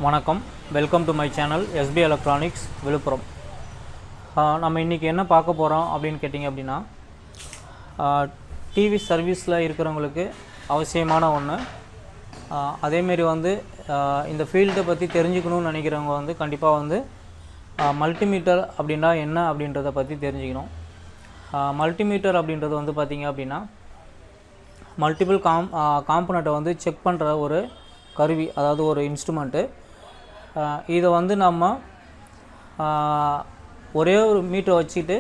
வணக்கம், welcome to my channel SP electronics Villupuram. நம்ம இன்றைக்கி என்ன பார்க்க போகிறோம் அப்படின்னு கேட்டிங்க அப்படின்னா, டிவி சர்வீஸில் இருக்கிறவங்களுக்கு அவசியமான ஒன்று. அதேமாரி இந்த ஃபீல்டை பற்றி தெரிஞ்சுக்கணும்னு நினைக்கிறவங்க கண்டிப்பாக மல்டிமீட்டர் அப்படின்னா என்ன அப்படின்றத பற்றி தெரிஞ்சுக்கணும். மல்டிமீட்டர் அப்படின்றது பார்த்திங்க அப்படின்னா மல்டிபிள் காம்பனண்ட்டை செக் பண்ணுற ஒரு கருவி, அதாவது ஒரு இன்ஸ்ட்ருமெண்ட்டு. இதை நம்ம ஒரே ஒரு மீட்டரை வச்சுட்டு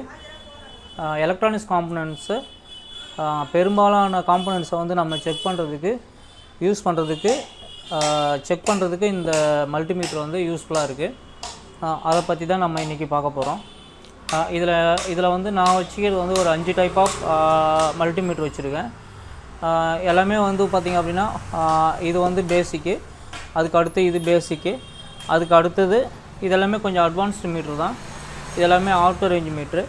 எலக்ட்ரானிக்ஸ் காம்பனண்ட்ஸை பெரும்பாலான காம்பனண்ட்ஸை நம்ம செக் பண்ணுறதுக்கு இந்த மல்டிமீட்டர் யூஸ்ஃபுல்லாக இருக்குது. அதை பற்றி தான் நம்ம இன்றைக்கி பார்க்க போகிறோம். இதில் நான் வச்சுக்கிறது ஒரு 5 டைப் ஆஃப் மல்டிமீட்டர் வச்சுருக்கேன். எல்லாமே பார்த்திங்க அப்படின்னா இது பேசிக்கு, அதுக்கு அடுத்து இது பேசிக்கு, அதுக்கு அடுத்தது இதெல்லாமே கொஞ்சம் அட்வான்ஸ்டு மீட்ரு தான். இதெல்லாமே ஆட்டோ ரேஞ்ச் மீட்ரு.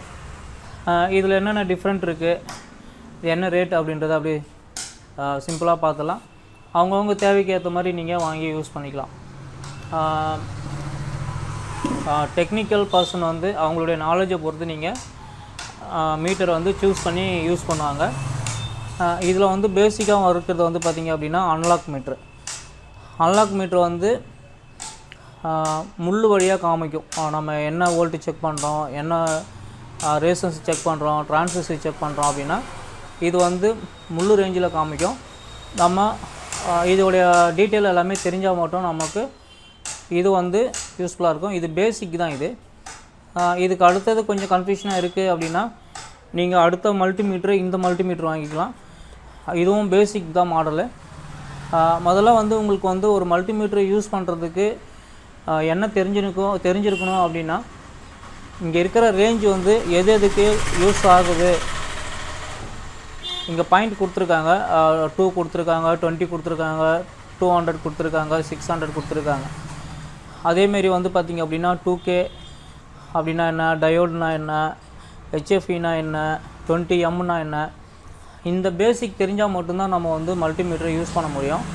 இதில் என்னென்ன டிஃப்ரெண்ட் இருக்குது, இது என்ன ரேட் அப்படின்றத அப்படி சிம்பிளாக பார்த்துலாம். அவங்கவுங்க தேவைக்கு ஏற்ற மாதிரி நீங்கள் வாங்கி யூஸ் பண்ணிக்கலாம். டெக்னிக்கல் பர்சன் அவங்களுடைய நாலேஜை பொறுத்து நீங்கள் மீட்டரை சூஸ் பண்ணி யூஸ் பண்ணுவாங்க. இதில் பேசிக்காக இருக்கிறது பார்த்திங்க அப்படின்னா அனலாக் மீட்ரு. அனலாக் மீட்ரு முள் வழியாக காமிக்கும். நம்ம என்ன வோல்ட்டு செக் பண்ணுறோம், என்ன ரேசன்ஸ் செக் பண்ணுறோம், டிரான்சிஸ்டர் செக் பண்ணுறோம் அப்படின்னா இது முள் ரேஞ்சில் காமிக்கும். நம்ம இதோடைய டீட்டெயில் எல்லாமே தெரிஞ்சால் மட்டும் நமக்கு இது யூஸ்ஃபுல்லாக இருக்கும். இது பேசிக் தான். இதுக்கு அடுத்தது கொஞ்சம் கன்ஃபியூஷனாக இருக்குது அப்படின்னா நீங்கள் அடுத்த மல்டிமீட்ரு இந்த மல்டிமீட்ரு வாங்கிக்கலாம். இதுவும் பேசிக் தான் மாடலு. முதல்ல உங்களுக்கு ஒரு மல்டிமீட்ரு யூஸ் பண்ணுறதுக்கு என்ன தெரிஞ்சிருக்கணும் அப்படின்னா, இங்கே இருக்கிற ரேஞ்சு எதுக்கு யூஸ் ஆகுது. இங்கே பாயிண்ட் கொடுத்துருக்காங்க, 2 கொடுத்துருக்காங்க, 20 கொடுத்துருக்காங்க, 200 கொடுத்துருக்காங்க, 600 கொடுத்துருக்காங்க. அதேமாரி பார்த்திங்க அப்படின்னா 2K அப்படின்னா என்ன, டயோட்னா என்ன, HFEனா என்ன, 20M என்ன, இந்த பேசிக் தெரிஞ்சால் மட்டும்தான் நம்ம மல்டிமீட்டரை யூஸ் பண்ண முடியும்.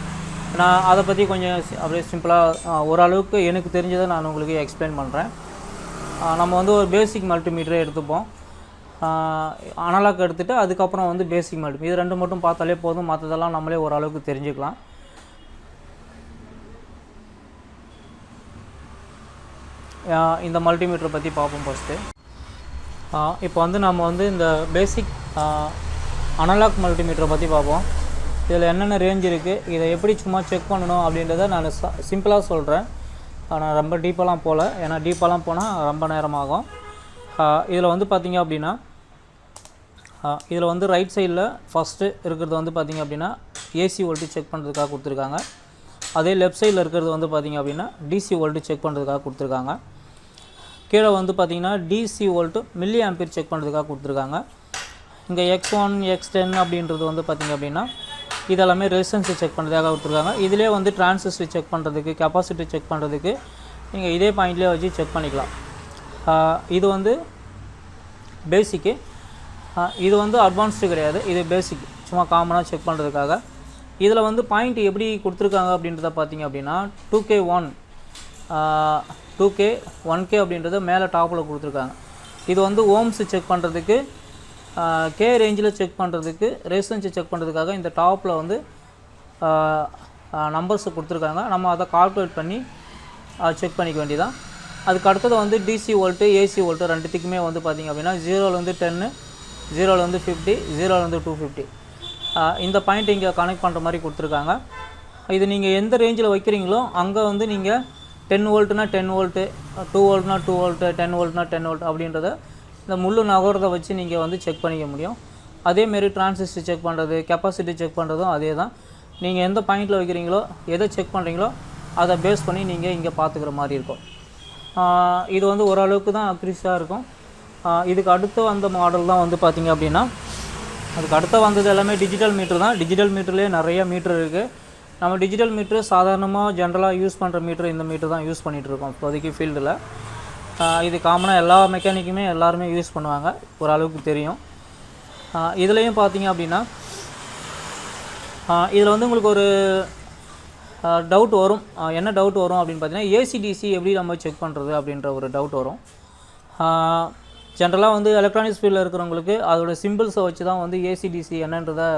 நான் அதை பற்றி கொஞ்சம் அப்படியே சிம்பிளாக ஓரளவுக்கு எனக்கு தெரிஞ்சதை நான் உங்களுக்கு எக்ஸ்பிளைன் பண்ணுறேன். நம்ம ஒரு பேசிக் மல்டிமீட்டரை எடுத்துப்போம். அனலாக் எடுத்துகிட்டு அதுக்கப்புறம் பேசிக் மல்டிமீட்டர், இது ரெண்டு மட்டும் பார்த்தாலே போதும். மற்றதெல்லாம் நம்மளே ஓரளவுக்கு தெரிஞ்சுக்கலாம். இந்த மல்டிமீட்டரை பற்றி பார்ப்போம் ஃபஸ்ட்டு. இப்போ நம்ம இந்த பேசிக் அனலாக் மல்டிமீட்டரை பற்றி பார்ப்போம். இதில் என்னென்ன ரேஞ்ச் இருக்குது, இதை எப்படி சும்மா செக் பண்ணணும் அப்படின்றத நான் சிம்பிளாக சொல்கிறேன். நான் ரொம்ப டீப்பாலாம் போகல, ஏன்னா டீப்பாலாம் போனால் ரொம்ப நேரமாகும். இதில் பார்த்திங்க அப்படின்னா இதில் ரைட் சைடில் ஃபஸ்ட்டு இருக்கிறது பார்த்திங்க அப்படின்னா ஏசி வோல்ட்டு செக் பண்ணுறதுக்காக கொடுத்துருக்காங்க. அதே லெஃப்ட் சைடில் இருக்கிறது பார்த்திங்க அப்படின்னா டிசி வோல்ட்டு செக் பண்ணுறதுக்காக கொடுத்துருக்காங்க. கீழே பார்த்திங்கன்னா DC volt milli ampere check பண்ணுறதுக்காக கொடுத்துருக்காங்க. இங்கே X1 X10 அப்படின்றது பார்த்திங்க அப்படின்னா இதெல்லாமே ரெசிஸ்டன்ஸை செக் பண்ணுறதுக்காக கொடுத்துருக்காங்க. இதிலே டிரான்சிஸ்டர் செக் பண்ணுறதுக்கு, கெப்பாசிட்டி செக் பண்ணுறதுக்கு நீங்கள் இதே பாயிண்ட்லேயே வச்சு செக் பண்ணிக்கலாம். இது பேசிக்கு. இது அட்வான்ஸ்டு கிடையாது, இது பேசிக், சும்மா காமனாக செக் பண்ணுறதுக்காக. இதில் பாயிண்ட் எப்படி கொடுத்துருக்காங்க அப்படின்றத பார்த்திங்க அப்படின்னா 2K1 2K 1K அப்படின்றத மேலே டாப்பில் கொடுத்துருக்காங்க. இது ஓம்ஸு செக் பண்ணுறதுக்கு, K ரேஞ்சில் செக் பண்ணுறதுக்கு, ரெசிஸ்டன்ஸை செக் பண்ணுறதுக்காக இந்த டாப்பில் நம்பர்ஸை கொடுத்துருக்காங்க. நம்ம அதை கால்குலேட் பண்ணி செக் பண்ணிக்க வேண்டியதான். அதுக்கு அடுத்தது டிசி வோல்ட்டு, ஏசி வோல்ட்டு ரெண்டுத்துக்குமே பார்த்திங்க அப்படின்னா 0லேருந்து 10, 0லேருந்து 50, 0லேருந்து 250 இந்த பாயிண்ட் இங்கே கனெக்ட் பண்ணுற மாதிரி கொடுத்துருக்காங்க. இது நீங்கள் எந்த ரேஞ்சில் வைக்கிறீங்களோ அங்கே நீங்கள் 10 வோல்ட்டுனா 10 வோல்ட்டு, 2 வோல்ட்னா 2 வோல்ட்டு, 10 வோல்ட்னா 10 வோல்ட் அப்படின்றத இந்த முள்ளு நகரத்தை வச்சு நீங்கள் செக் பண்ணிக்க முடியும். அதேமாரி டிரான்சிஸ்டர் செக் பண்ணுறது, கெப்பாசிட்டி செக் பண்ணுறதும் அதே தான். நீங்கள் எந்த பாயிண்டில் வைக்கிறீங்களோ, எதை செக் பண்ணுறீங்களோ அதை பேஸ் பண்ணி நீங்கள் இங்கே பார்த்துக்கிற மாதிரி இருக்கும். இது ஓரளவுக்கு தான் அக்யூரேட்டாக இருக்கும். இதுக்கு அடுத்து வந்த மாடல் தான் பார்த்திங்க அப்படின்னா, அதுக்கு அடுத்து வந்தது எல்லாமே டிஜிட்டல் மீட்ரு தான். டிஜிட்டல் மீட்டர்லேயே நிறைய மீட்ரு இருக்குது. நம்ம டிஜிட்டல் மீட்ரு சாதாரணமாக ஜென்ரலாக யூஸ் பண்ணுற மீட்ரு இந்த மீட்ரு தான் யூஸ் பண்ணிகிட்ருக்கோம் இப்போதைக்கு ஃபீல்டில். இது காமனாக எல்லா மெக்கானிக்குமே எல்லாருமே யூஸ் பண்ணுவாங்க, ஓரளவுக்கு தெரியும். இதுலேயும் பார்த்திங்க அப்படின்னா இதில் உங்களுக்கு ஒரு டவுட் வரும். என்ன டவுட் வரும் அப்படின்னு பார்த்தீங்கன்னா, ஏசிடிசி எப்படி நம்ம செக் பண்ணுறது அப்படின்ற ஒரு டவுட் வரும். ஜென்ரலாக வந்து எலக்ட்ரானிக்ஸ் ஃபீல்டில் இருக்கிறவங்களுக்கு அதோட சிம்பிள்ஸை வச்சு தான் வந்து ஏசிடிசி என்னன்றதை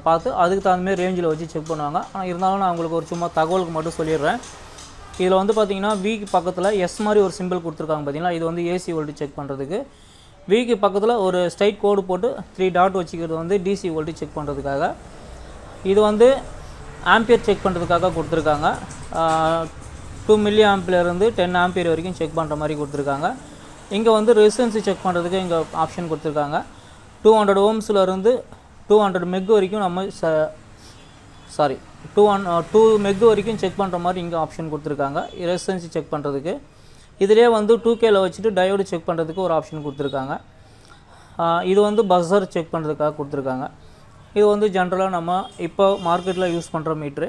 பார்த்து அதுக்கு தகுந்த மாதிரி ரேஞ்சில் வச்சு செக் பண்ணுவாங்க. ஆனால் இருந்தாலும் நான் உங்களுக்கு ஒரு சும்மா தகவலுக்கு மட்டும் சொல்லிடுறேன். இதில் வந்து பார்த்திங்கன்னா விக்கு பக்கத்தில் எஸ் மாதிரி ஒரு சிம்பிள் கொடுத்துருக்காங்க பார்த்தீங்களா, இது வந்து ஏசி வோல்ட்டு செக் பண்ணுறதுக்கு. விக்கு பக்கத்தில் ஒரு ஸ்ட்ரைட் கோடு போட்டு 3 டாட் வச்சுக்கிறது வந்து டிசி வோல்ட்டு செக் பண்ணுறதுக்காக. இது வந்து ஆம்பியர் செக் பண்ணுறதுக்காக கொடுத்துருக்காங்க. 2 மில்லி ஆம்பியர்லேருந்து 10 ஆம்பியர் வரைக்கும் செக் பண்ணுற மாதிரி கொடுத்துருக்காங்க. இங்கே வந்து ரெசிஸ்டன்ஸு செக் பண்ணுறதுக்கு இங்கே ஆப்ஷன் கொடுத்துருக்காங்க. 200 ஓம்ஸ்லேருந்து 200 மெக் வரைக்கும் நம்ம 2 மெக் வரைக்கும் செக் பண்ணுற மாதிரி இங்கே ஆப்ஷன் கொடுத்துருக்காங்க ரெசிஸ்டன்ஸு செக் பண்ணுறதுக்கு. இதிலே வந்து 2Kல வச்சுட்டு டயோடு செக் பண்ணுறதுக்கு ஒரு ஆப்ஷன் கொடுத்துருக்காங்க. இது வந்து பஸ்ஸர் செக் பண்ணுறதுக்காக கொடுத்துருக்காங்க. இது வந்து ஜென்ரலாக நம்ம இப்போ மார்க்கெட்டில் யூஸ் பண்ணுற மீட்ரு.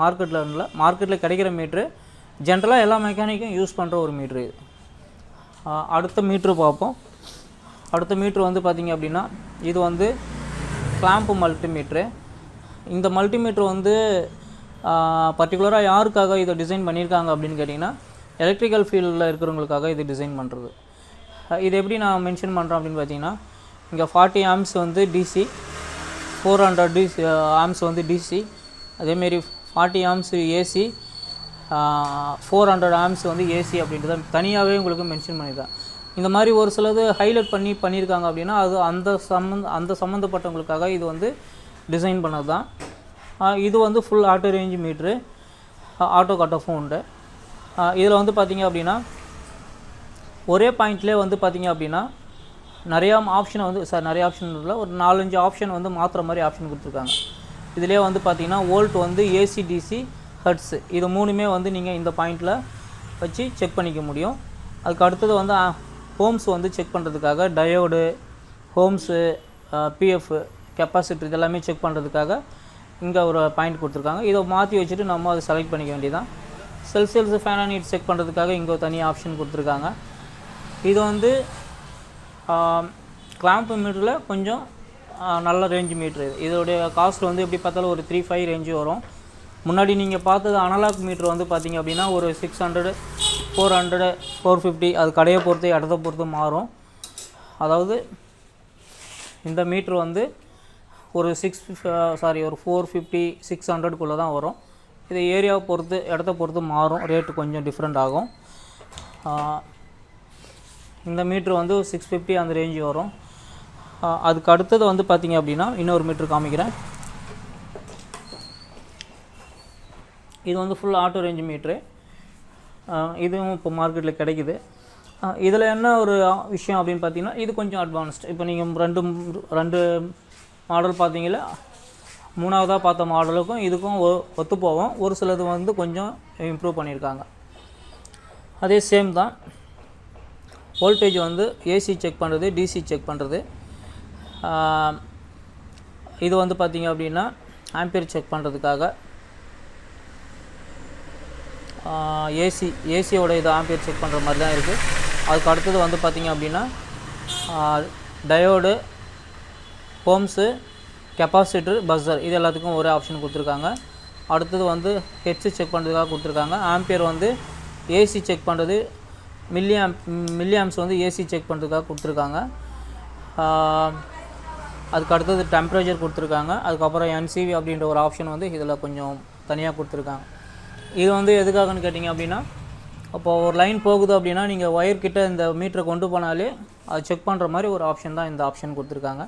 மார்க்கெட்டில் கிடைக்கிற மீட்ரு, ஜென்ரலாக எல்லா மெக்கானிக்கும் யூஸ் பண்ணுற ஒரு மீட்ரு இது. அடுத்த மீட்ரு பார்ப்போம். அடுத்த மீட்ரு வந்து பார்த்திங்க அப்படின்னா, இது வந்து கிளாம்ப் மல்டிமீட்ரு. இந்த மல்டிமீட்ரு வந்து பர்டிகுலராக யாருக்காக இதை டிசைன் பண்ணியிருக்காங்க அப்படின்னு கேட்டிங்கன்னா, எலக்ட்ரிக்கல் ஃபீல்டில் இருக்கிறவங்களுக்காக இது டிசைன் பண்ணுறது. இது எப்படி நான் மென்ஷன் பண்ணுறேன் அப்படின்னு பார்த்தீங்கன்னா, இங்கே 40 ஆம்ஸ் வந்து டிசி, 400 டிசி ஆம்ஸ் வந்து டிசி, அதேமாரி 40 ஆம்ஸ் ஏசி, 400 ஆம்ஸ் வந்து ஏசி அப்படின்றத தனியாகவே உங்களுக்கு மென்ஷன் பண்ணியிருக்காங்க. இந்த மாதிரி ஒரு சிலது ஹைலைட் பண்ணியிருக்காங்க அப்படின்னா அது அந்த சம்மந்தப்பட்டவங்களுக்காக இது வந்து டிசைன் பண்ணது தான். இது வந்து full auto range meter, auto cut off உண்டு. இதில் வந்து பார்த்திங்க அப்படின்னா ஒரே பாயிண்ட்லேயே வந்து பார்த்திங்க அப்படின்னா நிறையா ஆப்ஷனை வந்து நிறைய ஆப்ஷன் இல்லை, ஒரு 4-5 ஆப்ஷன் வந்து மாற்றுற மாதிரி ஆப்ஷன் கொடுத்துருக்காங்க. இதிலே வந்து பார்த்திங்கன்னா வோல்ட் வந்து ஏசி டிசி ஹெர்ட்ஸு இது 3மே வந்து நீங்கள் இந்த பாயிண்டில் வச்சு செக் பண்ணிக்க முடியும். அதுக்கு அடுத்தது வந்து ஹோம்ஸ் வந்து செக் பண்ணுறதுக்காக டயோடு, ஹோம்ஸு, பிஎஃப், கெப்பாசிட்டர் இதெல்லாமே செக் பண்ணுறதுக்காக இங்கே ஒரு பாயிண்ட் கொடுத்துருக்காங்க. இதை மாற்றி வச்சுட்டு நம்ம அதை செலக்ட் பண்ணிக்க வேண்டியதான். செல்சியல்ஸு ஃபேன் நீட் செக் பண்ணுறதுக்காக இங்கே தனியாக ஆப்ஷன் கொடுத்துருக்காங்க. இது வந்து கிளாம்ப் மீட்டரில் கொஞ்சம் நல்ல ரேஞ்ச் மீட்ரு. இதோடைய காஸ்ட் வந்து எப்படி பார்த்தாலும் ஒரு 3-5 ரேஞ்சு வரும். முன்னாடி நீங்கள் பார்த்தது அனலாக் மீட்ரு வந்து பார்த்திங்க அப்படின்னா ஒரு 600, 400, 450 அது கடையை பொறுத்து இடத்த பொறுத்து மாறும். அதாவது இந்த மீட்ரு வந்து ஒரு 450, 600க்குள்ளே தான் வரும். இது ஏரியாவை பொறுத்து இடத்த பொறுத்து மாறும், ரேட்டு கொஞ்சம் டிஃப்ரெண்ட் ஆகும். இந்த மீட்ரு வந்து 650 அந்த ரேஞ்சு வரும். அதுக்கு அடுத்தது வந்து பார்த்திங்க அப்படின்னா இன்னொரு மீட்ரு காமிக்கிறேன். இது வந்து ஃபுல் ஆட்டோ ரேஞ்ச் மீட்ரு. இதுவும் இப்போ மார்க்கெட்டில் கிடைக்குது. இதில் என்ன ஒரு விஷயம் அப்படின்னு பார்த்தீங்கன்னா, இது கொஞ்சம் அட்வான்ஸ்டு. இப்போ நீங்கள் ரெண்டு மாடல் பார்த்தீங்களா, 3ஆவதாக பார்த்த மாடலுக்கும் இதுக்கும் ஒத்து போவோம். ஒரு சிலது வந்து கொஞ்சம் இம்ப்ரூவ் பண்ணியிருக்காங்க. அதே சேம் தான். வோல்டேஜ் வந்து ஏசி செக் பண்ணுறது, டிசி செக் பண்ணுறது. இது வந்து பார்த்திங்க அப்படின்னா ஆம்பியர் செக் பண்ணுறதுக்காக ஏசியோட இது ஆம்பியர் செக் பண்ணுற மாதிரி தான் இருக்குது. அதுக்கு அடுத்தது வந்து பார்த்திங்க அப்படின்னா டயோடு, ஹோம்ஸு, கெப்பாசிட்டர், பஸ்ஸர் இது எல்லாத்துக்கும் ஒரே ஆப்ஷன் கொடுத்துருக்காங்க. அடுத்தது வந்து ஹெட்ஸு செக் பண்ணுறதுக்காக கொடுத்துருக்காங்க. ஆம்பியர் வந்து ஏசி செக் பண்ணுறது, மில்லி ஆம்ஸ் வந்து ஏசி செக் பண்ணுறதுக்காக கொடுத்துருக்காங்க. அதுக்கு அடுத்தது டெம்பரேச்சர் கொடுத்துருக்காங்க. அதுக்கப்புறம் என்சிவி அப்படின்ற ஒரு ஆப்ஷன் வந்து இதில் கொஞ்சம் தனியாக கொடுத்துருக்காங்க. இது வந்து எதுக்காகன்னு கேட்டிங்க அப்படின்னா, அப்போது ஒரு லைன் போகுது அப்படின்னா நீங்கள் ஒயர்கிட்ட இந்த மீட்டரை கொண்டு போனாலே அது செக் பண்ணுற மாதிரி ஒரு ஆப்ஷன் தான் இந்த ஆப்ஷன் கொடுத்துருக்காங்க.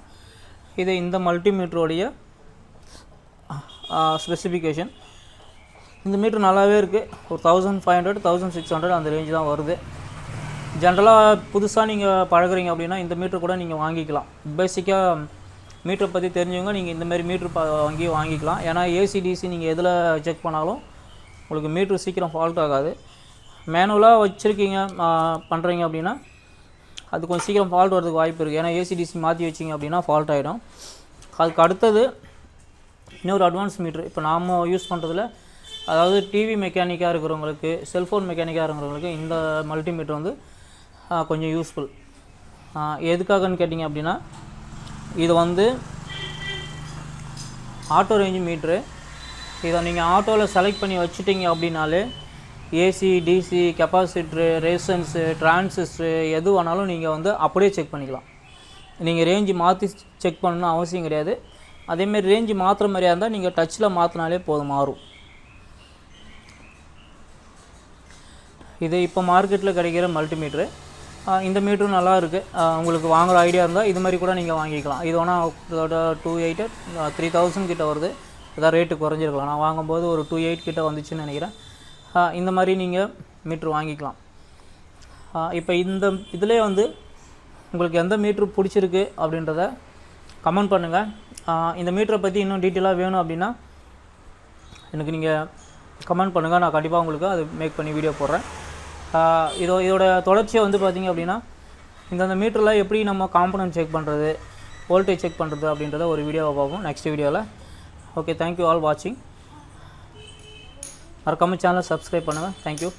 இது இந்த மல்டிமீட்டருடைய ஸ்பெசிஃபிகேஷன். இந்த மீட்ரு நல்லாவே இருக்குது. ஒரு 1500, 1600 அந்த ரேஞ்சு தான் வருது. ஜென்ரலாக புதுசாக நீங்கள் பழகுறீங்க அப்படின்னா இந்த மீட்ரு கூட நீங்கள் வாங்கிக்கலாம். பேசிக்காக மீட்டரை பற்றி தெரிஞ்சவங்க நீங்கள் இந்தமாரி மீட்ரு வாங்கிக்கலாம். ஏன்னா ஏசிடிசி நீங்கள் எதில் செக் பண்ணாலும் உங்களுக்கு மீட்ரு சீக்கிரம் ஃபால்ட் ஆகாது. மேனுவலாக வச்சுருக்கீங்க பண்ணுறீங்க அப்படின்னா அது கொஞ்சம் சீக்கிரம் ஃபால்ட் வரதுக்கு வாய்ப்பு இருக்குது. ஏன்னா ஏசிடிசி மாற்றி வச்சிங்க அப்படின்னா ஃபால்ட் ஆகிடும். அதுக்கு அடுத்தது இன்னொரு அட்வான்ஸ் மீட்ரு இப்போ நாம் யூஸ் பண்ணுறதுல, அதாவது டிவி மெக்கானிக்காக இருக்கிறவங்களுக்கு, செல்ஃபோன் மெக்கானிக்காக இருக்கிறவங்களுக்கு இந்த மல்டிமீட்டர் வந்து கொஞ்சம் யூஸ்ஃபுல். எதுக்காகன்னு கேட்டிங்க அப்படின்னா, இது வந்து ஆட்டோ ரேஞ்சு மீட்ரு. இதை நீங்கள் ஆட்டோவில் செலக்ட் பண்ணி வச்சுட்டிங்க அப்படின்னாலே AC, DC, capacitor, resistance, transistor எது வேணாலும் நீங்கள் வந்து அப்படியே செக் பண்ணிக்கலாம். நீங்கள் ரேஞ்சு மாற்றி செக் பண்ணணும்னு அவசியம் கிடையாது. அதேமாரி ரேஞ்சு மாற்றுற மாதிரியா இருந்தால் நீங்கள் டச்சில் மாற்றினாலே போதும், மாறும். இது இப்போ மார்க்கெட்டில் கிடைக்கிற மல்டிமீட்ரு. இந்த மீட்டரும் நல்லா இருக்குது. உங்களுக்கு வாங்குகிற ஐடியா இருந்தால் இது மாதிரி கூட நீங்கள் வாங்கிக்கலாம். இது வேணால் 2.8 3,000 கிட்ட வருது. இதான் ரேட்டு குறைஞ்சிருக்கலாம். நான் வாங்கும்போது ஒரு 2.8 கிட்ட வந்துச்சுன்னு நினைக்கிறேன். இந்த மாதிரி நீங்கள் மீட்ரு வாங்கிக்கலாம். இப்போ இந்த இதிலே வந்து உங்களுக்கு எந்த மீட்ரு பிடிச்சிருக்கு அப்படின்றத கமெண்ட் பண்ணுங்கள். இந்த மீட்டரை பற்றி இன்னும் டீட்டெயிலாக வேணும் அப்படின்னா எனக்கு நீங்கள் கமெண்ட் பண்ணுங்கள். நான் கண்டிப்பாக உங்களுக்கு அது மேக் பண்ணி வீடியோ போடுறேன். இதோட தொடர்ச்சியை வந்து பார்த்திங்க அப்படின்னா இந்த மீட்டரில் எப்படி நம்ம காம்பனன்ட் செக் பண்ணுறது, வோல்டேஜ் செக் பண்ணுறது அப்படின்றத ஒரு வீடியோவை பார்ப்போம் நெக்ஸ்ட் வீடியோவில். ஓகே, தேங்க்யூ ஆல் வாட்சிங். மறக்காம சேனலை சப்ஸ்கிரைப் பண்ணுங்கள். தேங்க்யூ.